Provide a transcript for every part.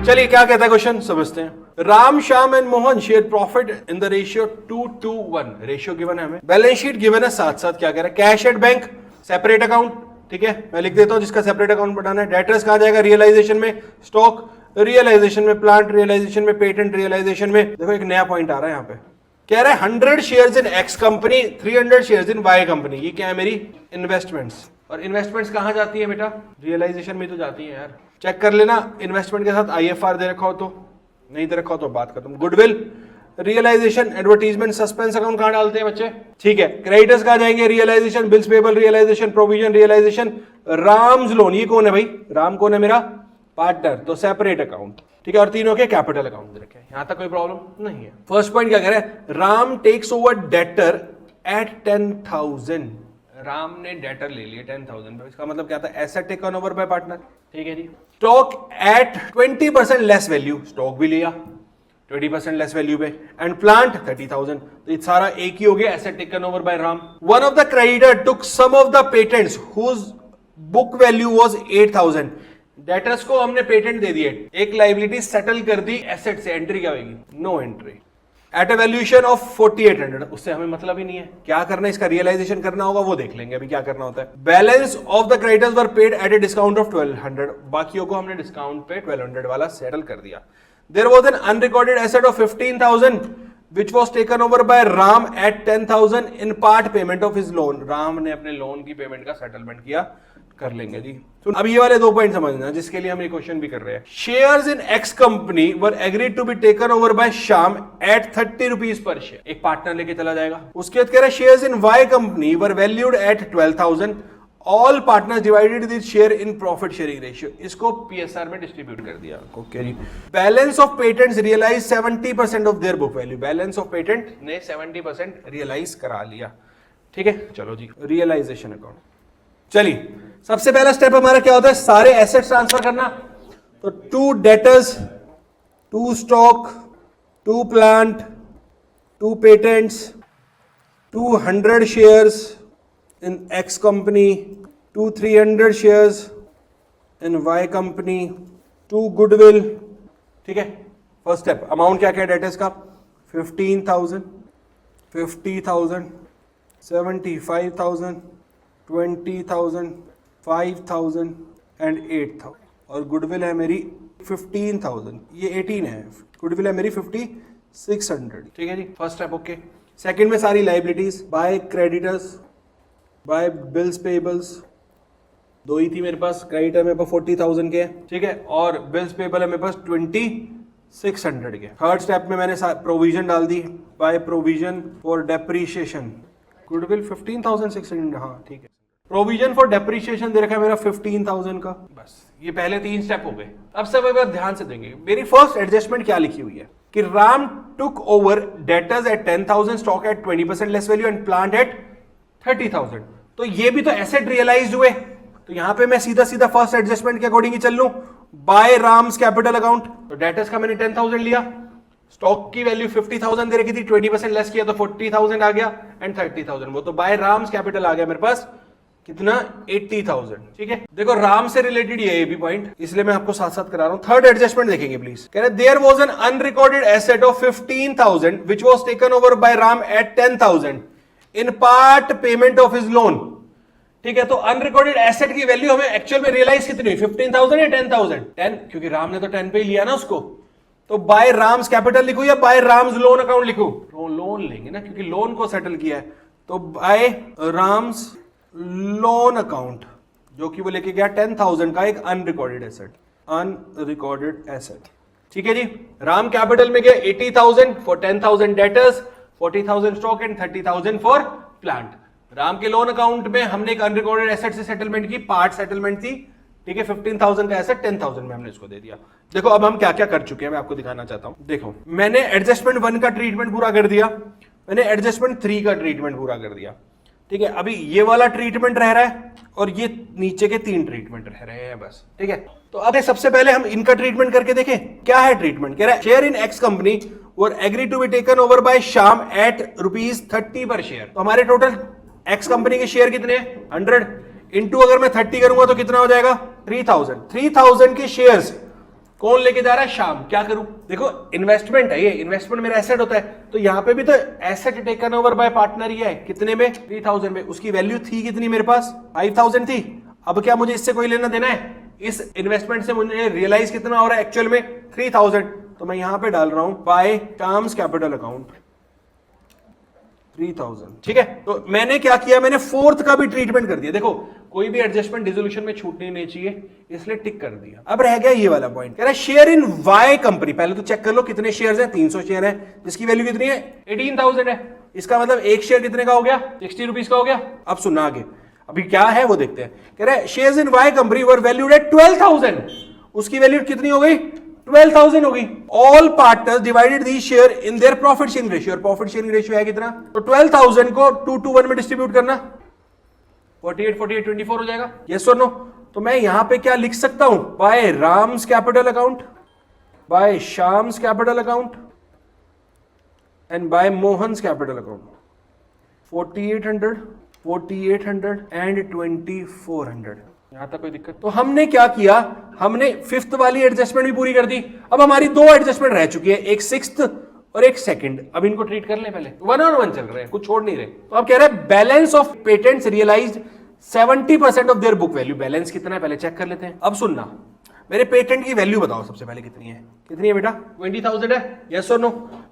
चलिए क्या कहता है क्वेश्चन समझते हैं। Ram, Shyam and Mohan share profit in the ratio 2:1। Ratio given है हमें, बैलेंस शीट गिवन है, साथ साथ क्या कह रहा है, cash at bank, separate account, ठीक है मैं लिख देता हूं जिसका सेपरेट अकाउंट बनाना है। डेटर्स कहां जाएगा, रियलाइजेशन में, स्टॉक रियलाइजेशन में, प्लांट रियलाइजेशन में, पेटेंट रियलाइजेशन में। देखो एक नया पॉइंट आ रहा है यहाँ पे, कह रहा है 100 shares in X company, 300 shares in Y company. ये क्या है, मेरी इन्वेस्टमेंट्स। और इन्वेस्टमेंट्स कहां जाती है बेटा, रियलाइजेशन में तो जाती है यार, चेक कर लेना। इन्वेस्टमेंट के साथ आईएफआर दे रखा हो तो, नहीं दे रखा हो तो बात खत्म। Goodwill, realisation, advertisement, suspense account कहां डालते हैं बच्चे, ठीक है। क्रेडिटर्स कहां जाएंगे, realisation, bills payable realisation, provision realisation, Ram's loan. ये कौन है भाई, राम कौन है, मेरा पार्टनर, तो सेपरेट अकाउंट, ठीक है। और तीनों के कैपिटल अकाउंट दे रखे हैं, यहां तक कोई प्रॉब्लम नहीं है। फर्स्ट पॉइंट क्या कह रहा है, Ram takes over debtor at 10,000। Ram ने डेटर ले लिया 10,000 पे, इसका मतलब क्या था, asset taken over by partner, ठीक है जी। Stock at 20% less value, stock भी लिया 20% लेस वैल्यू पे, एंड प्लांट 30,000। तो ये सारा एक ही हो गया, asset taken over by Ram. One of the creditor took some of the patents whose book value was 8,000। Debtors को हमने पेटेंट दे दिए, एक लाइबिलिटी सेटल कर दी एसेट से, एंट्री क्या होगी, no entry. At a valuation of 4,800, उससे हमें मतलब ही नहीं है, क्या करना है, इसका रियलाइजेशन करना होगा, वो देख लेंगे अभी क्या करना होता है। Balance of the creditors were paid at a discount of 1,200, बाकियों को हमने डिस्काउंट पे 1,200 वाला सेटल कर दिया। There was an unrecorded asset of 15,000 which was taken over by Ram at 10,000 in part payment of his loan। Ram ने अपने loan की पेमेंट का सेटलमेंट किया, कर लेंगे जी। तो अब ये वाले 2 पॉइंट समझना जिसके लिए हम ये क्वेश्चन भी कर रहे हैं। Shares in X company were agreed to be taken over by Shyam at 30 rupees per share, एक पार्टनर लेके चला जाएगा। उसके बाद कह रहा है shares in Y company were valued at 12,000, all partners divided this share in profit sharing ratio, इसको पीएसआर में डिस्ट्रीब्यूट कर दिया। ओके जी। Balance of patents realise 70% of their book value, balance of patent ने 70% रियलाइज करा लिया, ठीक है। चलो जी, रियलाइजेशन अकाउंट। चलिए सबसे पहला स्टेप हमारा क्या होता है, सारे एसेट्स ट्रांसफर करना। तो 2 debtors, 2 stock, 2 plant, 2 patents, 200 shares in X company, 300 shares in Y company, 2 goodwill, ठीक है। फर्स्ट स्टेप, अमाउंट क्या क्या डेटर्स का, 15,000, 50,000, 75,000, 20,000, 5,000 एंड 8,000। और गुडविल है मेरी 15,000, ये 18 है, गुडविल है मेरी 5,600, ठीक है जी। First step okay. सेकंड में सारी liabilities, by creditors, by bills payables, 2 ही थी मेरे पास, क्रेडिटर मेरे पास 40,000 के, ठीक है, और बिल्स पेबल है मेरे पास 2,600 के। थर्ड स्टेप में मैंने प्रोविजन डाल दी, by provision for depreciation, goodwill 15,600, हाँ ठीक है। प्रोविजन फॉर डेप्रीशिएशन दे रखा है मेरा 15,000 का। बस ये पहले 3 स्टेप हो गए। अब सब एक बार ध्यान से देंगे, मेरी फर्स्ट एडजस्टमेंट क्या लिखी हुई है कि Ram took over debtors at 10,000, stock at 20% less value and plant at 30,000। तो ये भी तो एसेट रियलाइज हुए, तो यहां पे मैं सीधा सीधा फर्स्ट एडजस्टमेंट के अकॉर्डिंग ही चल लूं, बाय राम्स कैपिटल अकाउंट। तो डेटर्स का मैंने 10,000 लिया, स्टॉक की वैल्यू 50,000 दे रखी थी, 20% लेस किया तो 40,000 आ गया, एंड 30,000, वो तो बाय राम्स कैपिटल आ गया मेरे पास कितना, 80,000, ठीक है। देखो राम से रिलेटेड ये भी पॉइंट, इसलिए मैं आपको साथ साथ करा रहा हूं। थर्ड एडजस्टमेंट देखेंगे प्लीज, कह रहे there was an unrecorded asset of 15,000 which was taken over by Ram at 10,000 in part payment of his loan, ठीक है। तो अनरिकॉर्डेड एसेट की वैल्यू हमें एक्चुअल में रियलाइज कितनी हुई, 15,000 या 10,000, 10, क्योंकि राम ने तो 10 पे ही लिया ना उसको। तो बाय राम्स कैपिटल लिखूं या बाय राम्स लोन अकाउंट लिखूं, लोन लेंगे ना, क्योंकि लोन को सेटल किया है। तो बाय राम्स लोन अकाउंट, जो कि वो लेके गया 10,000 का एक अनरिकॉर्डेड एसेट, ठीक है जी। राम कैपिटल में गया 80,000 for 10,000 debtors, 40,000 stock and 30,000 for plant. Ram के लोन अकाउंट में हमने एक अनरिकॉर्डेड एसेट से सेटलमेंट की, पार्ट सेटलमेंट थी, ठीक है। 15,000 का एसेट 10,000 में हमने इसको दे दिया। देखो अब हम क्या क्या कर चुके हैं, मैं आपको दिखाना चाहता हूं। देखो मैंने एडजस्टमेंट 1 का ट्रीटमेंट पूरा कर दिया, मैंने एडजस्टमेंट 3 का ट्रीटमेंट पूरा कर दिया, ठीक है। अभी ये वाला ट्रीटमेंट रह रहा है और ये नीचे के 3 ट्रीटमेंट रह रहे हैं बस, ठीक है। तो अब सबसे पहले हम इनका ट्रीटमेंट करके देखें क्या है ट्रीटमेंट। कह रहा है share in X company were agree to be taken over by Shyam at ₹30 per share. तो हमारे टोटल एक्स कंपनी के शेयर कितने हैं, 100 इंटू अगर मैं 30 करूंगा तो कितना हो जाएगा, 3,000 के शेयर्स कौन लेके जा रहा है? श्याम। क्या करूं? देखो इन्वेस्टमेंट है, ये इन्वेस्टमेंट मेरा एसेट होता है, तो यहां पे भी तो asset taken over by partner ही है। कितने में? 3000 में। उसकी वैल्यू थी कितनी मेरे पास? 5000 थी। अब क्या मुझे इससे कोई लेना देना है? इस इन्वेस्टमेंट से मुझे रियलाइज कितना हो रहा है एक्चुअल में? 3000। तो मैं यहां पे डाल रहा हूं बाय श्याम्स कैपिटल अकाउंट 3000। ठीक है, तो मैंने क्या किया, मैंने फोर्थ का भी ट्रीटमेंट कर दिया। देखो कोई भी एडजस्टमेंट डिसोल्यूशन में छूटनी नहीं चाहिए, इसलिए टिक कर दिया। अब रह गया ये वाला पॉइंट, कह रहा है शेयर इन वाई कंपनी। पहले तो चेक कर लो कितने शेयर्स हैं, 300 शेयर है, जिसकी वैल्यू कितनी है? 18000 है। इसका मतलब एक शेयर कितने का हो गया? 60 रुपीज का हो गया। अब सुनना आगे, अभी क्या है वो देखते हैं। कह रहा है shares in Y company were valued at 12000। उसकी वैल्यू कितनी हो गई? 12000 हो गई। All partners divided the share in their profit sharing ratio. और प्रॉफिट शेयरिंग रेशियो है कितना? तो 12000 को 2 to 1 में डिस्ट्रीब्यूट करना, 48 48 24 हो जाएगा। यस और नो? तो मैं यहां पे क्या लिख सकता हूं? By Ram's capital account, by Shyam's capital account and by Mohan's capital account. 4800 4800 and 2400। यहां तक कोई दिक्कत? तो हमने क्या किया, हमने फिफ्थ वाली एडजस्टमेंट भी पूरी कर दी। अब हमारी दो एडजस्टमेंट रह चुकी है, एक सिक्स्थ और एक सेकंड। अब इनको ट्रीट कर लें पहले। 1 on 1 चल रहे हैं, कुछ छोड़ नहीं रहे। तो अब कह रहे हैं balance of patents realised 70% of their book value. Balance कितना है पहले चेक कर लेते हैं। अब सुनना, मेरे पेटेंट की वैल्यू बताओ सबसे पहले कितनी है? कितनी है बेटा? 20000 है। यस और नो?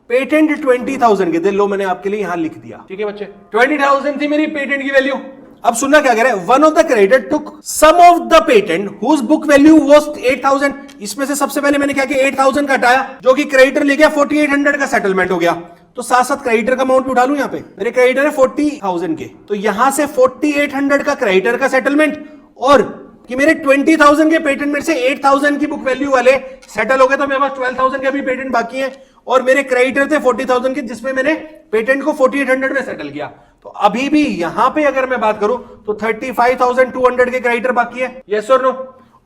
पेटेंट 20000 के थे, लो मैंने आपके लिए यहां लिख दिया। ठीक है बच्चे, 20000 थी मेरी पेटेंट की वैल्यू। अब सुनना क्या कह रहा है, one of the creditor took some of the patent whose book value was 8000। इसमें से सबसे पहले मैंने क्या किया, 8000 का हटाया, जो कि क्रेडिटर ले गया 4800 का सेटलमेंट हो गया। तो साथ साथ क्रेडिटर का अमाउंट भी उठा लूं। यहां पे मेरे क्रेडिटर है 40000 के, तो यहां से 4800 का क्रेडिटर का सेटलमेंट और कि मेरे 20000 के पेटेंट में से 8000 की बुक वैल्यू वाले सेटल हो गए, तो मेरे पास 12000 के भी पेटेंट बाकी हैं और मेरे क्रेडिटर थे 40000 के, जिसमें मैंने पेटेंट को 4800 में सेटल किया। तो अभी भी यहां पे अगर मैं बात करूं तो 35200 के क्रेडिटर बाकी है। यस और नो?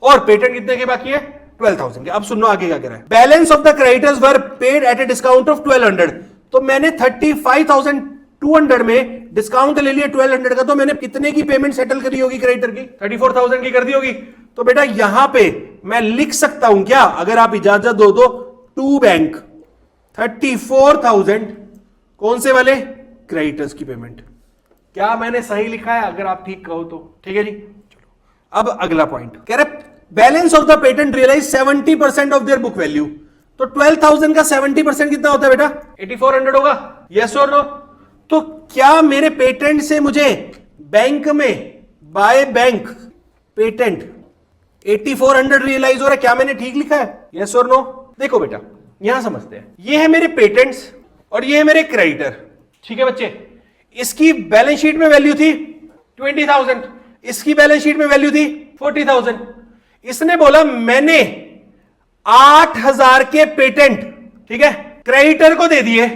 और पेटेंट कितने के बाकी है? 12000 के। अब सुनो आगे क्या कह रहा है, balance of the creditors were paid at a discount of 1200। तो मैंने 35200 में डिस्काउंट ले लिया 1200 का, तो मैंने कितने की पेमेंट सेटल करी होगी क्रेडिटर की? 34000 की कर दी होगी। तो बेटा यहां पे मैं लिख सकता हूं क्या, अगर आप इजाजत दो तो, टू बैंक 34000 कौन से वाले? क्रेडिटर्स की पेमेंट। क्या मैंने सही लिखा है? अगर आप ठीक कहो तो ठीक है जी। चलो अब अगला पॉइंट कह रहे balance of the patent realise 70% of their book value. तो 12000 का 70% कितना होता है बेटा? 8400 होगा। यस और नो? तो क्या मेरे पेटेंट से मुझे बैंक में बाय बैंक पेटेंट 8400 रियलाइज हो रहा है? क्या मैंने ठीक लिखा है? यस और नो? देखो बेटा यहां समझते हैं, ये है मेरे पेटेंट्स और ये है मेरे क्रेडिटर। ठीक है बच्चे, इसकी बैलेंस शीट में वैल्यू थी 20000, इसकी बैलेंस शीट में वैल्यू थी 40000। इसने बोला मैंने 8000 के पेटेंट, ठीक है, क्रेडिटर को दे दिए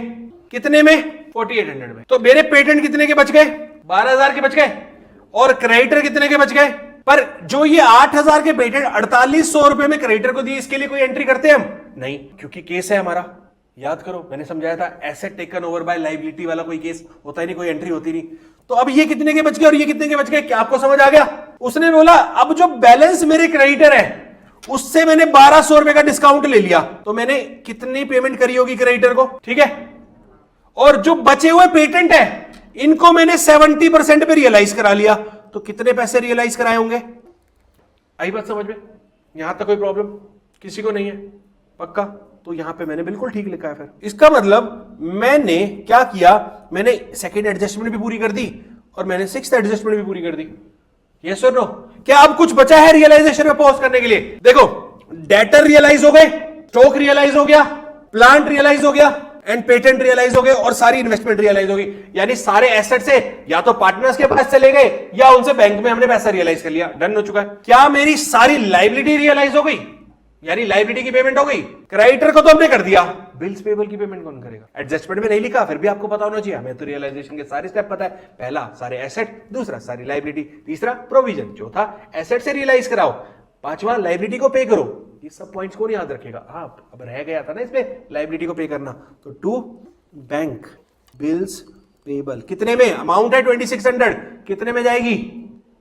कितने में? 4800 में। तो मेरे पेटेंट कितने के बच गए? 12000 के बच गए और क्रेडिटर कितने के बच गए? पर जो ये 8000 के पेटेंट 4800 रुपए में क्रेडिटर को दिए, इसके लिए कोई एंट्री करते हैं हम? नहीं, क्योंकि केस है हमारा, याद करो मैंने समझाया था, asset taken over bye liability वाला कोई केस होता ही नहीं, कोई एंट्री होती नहीं। तो अब ये कितने के बच गए और ये कितने के बच गए? क्या आपको समझ आ गया? उसने बोला अब जो बैलेंस मेरे क्रेडिटर है उससे मैंने 1200 रुपए का डिस्काउंट ले लिया, तो मैंने कितनी पेमेंट करी होगी क्रेडिटर को? ठीक है, और जो बचे हुए पेटेंट है इनको मैंने 70% पे रियलाइज करा लिया, तो कितने पैसे रियलाइज कराए होंगे? आई बात समझ में? यहां तक कोई प्रॉब्लम किसी को नहीं है? पक्का? तो यहां पे मैंने बिल्कुल ठीक लिखा है। फिर इसका मतलब मैंने क्या किया, मैंने सेकंड एडजस्टमेंट भी पूरी कर दी और मैंने सिक्स्थ एडजस्टमेंट भी पूरी कर दी। यस और नो? क्या अब कुछ बचा है रियलाइजेशन में पॉज करने के लिए? देखो डेटर रियलाइज हो गए, स्टॉक रियलाइज हो गया, प्लांट रियलाइज हो गया एंड पेटेंट रियलाइज हो गए और सारी इन्वेस्टमेंट रियलाइज हो गई। यानी सारे एसेट से या तो पार्टनर्स के पास चले गए या उनसे बैंक में हमने पैसा रियलाइज कर लिया, डन हो चुका है। क्या मेरी सारी लायबिलिटी रियलाइज हो गई? यानी लायबिलिटी की पेमेंट हो गई। क्रेडिटर को तो हमने कर दिया, बिल्स पेबल की पेमेंट कौन करेगा? एडजस्टमेंट में नहीं लिखा, फिर भी आपको पता होना चाहिए, हमें तो रियलाइजेशन के सारे स्टेप पता है। पहला सारे एसेट, दूसरा सारी लायबिलिटी, तीसरा प्रोविजन, चौथा एसेट से रियलाइज कराओ, पांचवा लायबिलिटी को पे करो। ये सब पॉइंट्स कौन याद रखेगा? हाँ अब रह गया था ना इसमें लायबिलिटी को पे करना। तो टू बैंक बिल्स पेबल कितने में? अमाउंट है 2600, कितने में जाएगी?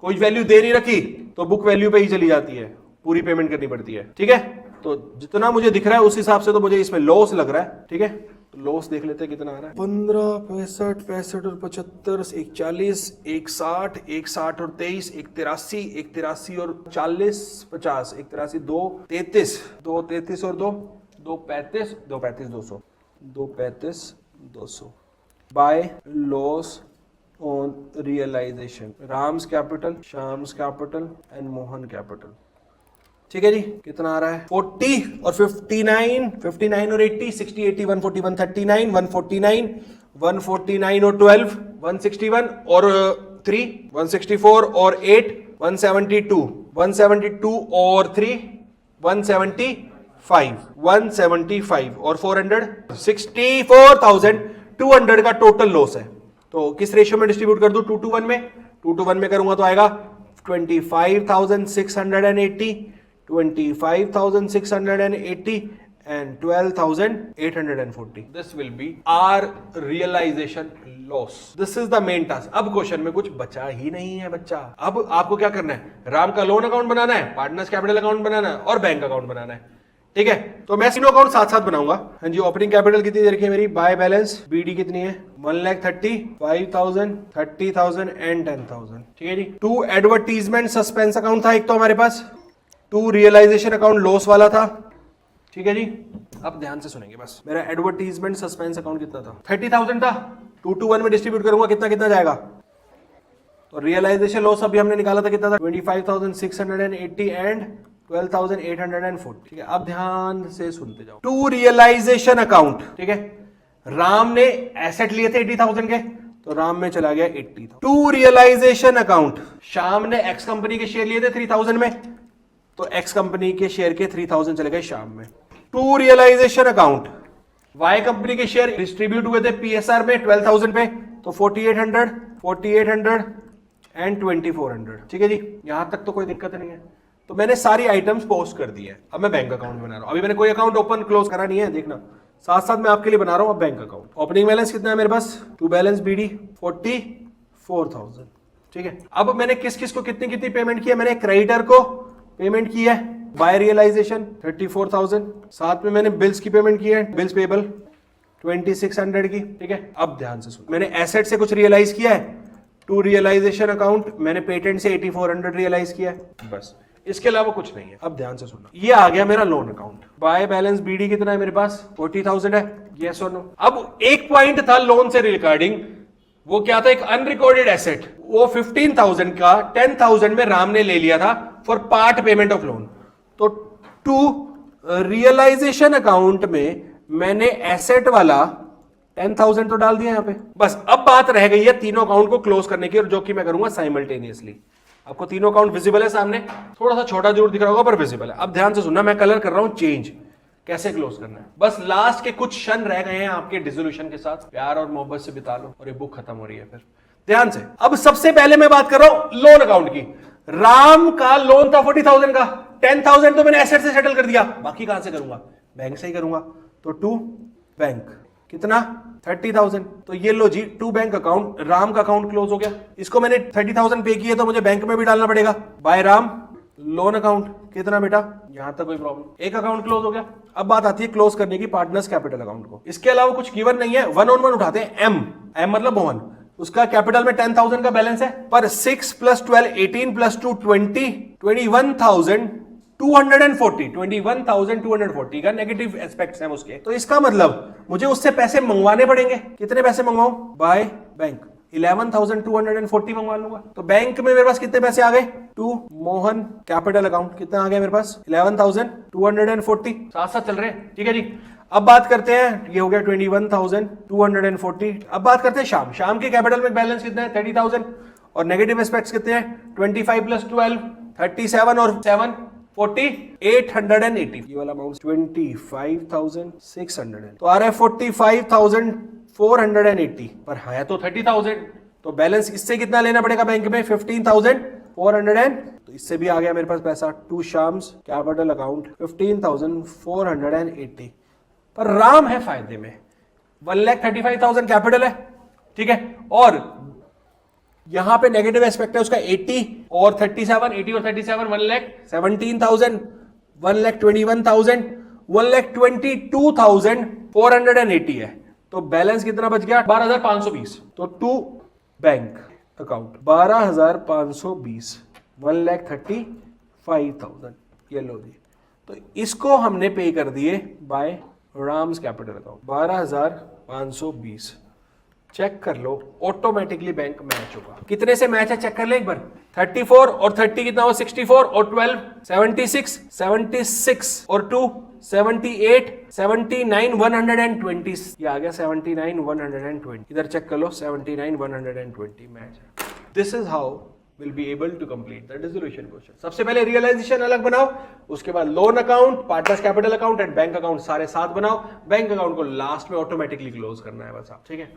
कोई वैल्यू दे नहीं रखी तो बुक वैल्यू पे ही चली जाती है, पूरी पेमेंट करनी पड़ती है। ठीक है, तो जितना मुझे दिख रहा है उस हिसाब से तो मुझे इसमें लॉस लग रहा है, ठीक है। तो लॉस देख लेते हैं कितना आ रहा है। 15, 65, 65 और 75, एक 40, एक 60, एक 60 और 23, एक 83, एक 83 और 40, 50, एक 83, 2 33, 2 33 और 2 2 35, 2 35, 200, 2 35, 200 by loss on realisation, Ram's capital, Sham's capital and Mohan capital. ठीक है जी, कितना आ रहा है 40 और 59, 59 और 80, 60, 80, 140, 139, 149, 149 और 12, 161 और 3, 164 और 8, 172, 172 और 3, 175, 175 और 400, 64,200 का टोटल लॉस है। तो किस रेशियो में डिस्ट्रीब्यूट कर दूं? 2:1 में। 2:1 में करूंगा तो आएगा 25,680, 25,680 and 12,840. This will be our realization loss. This is the main task. अब क्वेश्चन में कुछ बचा ही नहीं है बच्चा। अब आपको क्या करना है? राम का लोन अकाउंट बनाना है, पार्टनर्स कैपिटल अकाउंट बनाना है और बैंक अकाउंट बनाना है। ठीक है, तो मैं तीनों अकाउंट साथ साथ बनाऊंगा। हाँ जी, ओपनिंग कैपिटल कितनी दे रखी है मेरी? बाय बैलेंस बीडी कितनी है? 1,35,000, 30,000 एंड 10,000। ठीक है जी। 2 एडवर्टीजमेंट सस्पेंस अकाउंट था एक तो हमारे पास, 2 रियलाइजेशन अकाउंट लॉस वाला था। ठीक है जी, अब ध्यान से सुनेंगे बस। मेरा एडवर्टीजमेंट सस्पेंस अकाउंट कितना था? 30,000 था। 2:1 में डिस्ट्रीब्यूट करूंगा कितना कितना जाएगा? तो रियलाइजेशन लॉस अभी हमने निकाला था कितना था? 25,680 एंड 12,840। ठीक है, अब ध्यान से सुनते जाओ। 2 रियलाइजेशन अकाउंट, ठीक है। राम ने एसेट लिए थे 80,000 के, तो राम में चला गया 80,000। 2 रियलाइजेशन अकाउंट, श्याम ने एक्स कंपनी के शेयर लिए थे 3,000 में, तो एक्स कंपनी के शेयर के 3,000 चले गए श्याम में। 2 रियलाइजेशन अकाउंट, वाई कंपनी के शेयर डिस्ट्रीब्यूट हुए थे पीएसआर में 12,000 पे, तो 4,800, 4,800 एंड 2,400। ठीक है जी, यहां तक तो कोई दिक्कत नहीं है। तो मैंने सारी आइटम्स पोस्ट कर दी है। अब मैं बैंक अकाउंट बना रहा हूं। अभी मैंने कोई अकाउंट ओपन क्लोज करा नहीं है, देखना साथ साथ मैं आपके लिए बना रहा हूं अब बैंक अकाउंट। ओपनिंग बैलेंस कितना है मेरे पास? To balance BD 44,000। ठीक है, अब मैंने किस किस को कितनी कितनी पेमेंट की है? मैंने क्रेडिटर को पेमेंट की है बाय रियलाइजेशन 34,000। साथ में मैंने बिल्स की पेमेंट की है, बिल्स पेबल 2,600 की। ठीक है, अब ध्यान से सुन। मैंने एसेट से कुछ रियलाइज किया है, 2 रियलाइजेशन अकाउंट, मैंने पेटेंट से 8,400 रियलाइज किया है, बस इसके अलावा कुछ नहीं है। अब ध्यान से सुनना, ये आ गया मेरा loan account. By balance BD कितना है मेरे पास? 40,000 है, यस और नो। अब एक पॉइंट था लोन से रिगार्डिंग, वो क्या था? एक अनरिकॉर्डेड एसेट, वो 15,000 का 10,000 में राम ने ले लिया था for part payment of loan. तो 2 रियलाइजेशन अकाउंट में मैंने एसेट वाला 10,000 तो डाल दिया यहां पे। बस अब बात रह गई है तीनों अकाउंट को क्लोज करने की, और जो कि मैं करूंगा साइमल्टेनियसली। आपको तीनों अकाउंट विजिबल है सामने, थोड़ा सा छोटा जरूर दिख रहा होगा पर विजिबल है। अब ध्यान से सुनना, मैं कलर कर रहा हूं चेंज, कैसे क्लोज करना है। बस लास्ट के कुछ क्षण रह गए हैं आपके डिसोल्यूशन के साथ, प्यार और मोहब्बत से बिता लो और ये बुक खत्म हो रही है फिर। ध्यान से, अब सबसे पहले मैं बात कर रहा हूं लोन अकाउंट की। राम का लोन था 40,000 का, 10,000 तो मैंने एसेट से सेटल कर दिया, बाकी कहां से करूंगा? बैंक से ही करूंगा। तो 2 बैंक कितना? 30,000। तो ये लो जी, 2 बैंक अकाउंट, राम का अकाउंट क्लोज हो गया। इसको मैंने 30,000 पे किया तो मुझे बैंक में भी डालना पड़ेगा। बाय राम लोन अकाउंट कितना बेटा? यहां तक कोई प्रॉब्लम, एक अकाउंट क्लोज हो गया। अब बात आती है क्लोज करने की पार्टनर्स कैपिटल अकाउंट को। इसके अलावा कुछ गिवन नहीं है, 1 on 1 उठाते हैं। एम मतलब मोहन, उसका कैपिटल में 10,000 का बैलेंस है, पर 6 + 12 18 + 2 20 21,240 का नेगेटिव एस्पेक्ट्स हैं उसके। तो इसका मतलब मुझे उससे पैसे मंगवाने पड़ेंगे। कितने पैसे मंगवाऊं? बाय बैंक 11,240 मंगवा लूंगा। तो बैंक में मेरे पास कितने पैसे आ गए? 2 मोहन कैपिटल अकाउंट कितना आ गया मेरे पास? 11,240। साथ साथ चल रहे हैं, ठीक है जी। अब बात करते हैं, ये हो गया 21,240। अब बात करते हैं शाम। शाम के कैपिटल में बैलेंस कितना है? 30,000। और नेगेटिव एस्पेक्ट्स कितने हैं? 25 + 12 37 और 7 4880। ये वाला अमाउंट 25,600 तो आ रहा है 45,480, पर है तो 30,000। तो बैलेंस इससे कितना लेना पड़ेगा बैंक में? 15,400। तो इससे भी आ गया मेरे पास पैसा। 2 शाम्स कैपिटल अकाउंट 15,480। पर राम है फायदे में, 1,35,000 कैपिटल है, ठीक है। और यहां पे नेगेटिव एस्पेक्ट है उसका 80 और 37, 80 और 37 1,17,000। 1,21,000, 1,22,480 है, तो बैलेंस कितना बच गया? 12,520। तो टू बैंक अकाउंट 12,520, 1,35,000, ये लो जी। तो इसको हमने पे कर दिए by Ram's capital account 12,520। Check कर लो, ऑटोमेटिकली बैंक मैच होगा। कितने से मैच है चेक कर ले एक बार। 34 और 30 कितना हो? 64 और 12 76, 76 और 2 78, 79 120, ये आ गया 79 120। इधर चेक कर लो, 79 120 मैच है। This is how will be able to complete the dissolution question. सबसे पहले रियलाइजेशन अलग बनाओ, उसके बाद loan account, partners capital account and bank account सारे साथ बनाओ। बैंक अकाउंट को लास्ट में ऑटोमेटिकली क्लोज करना है बस आप, ठीक है।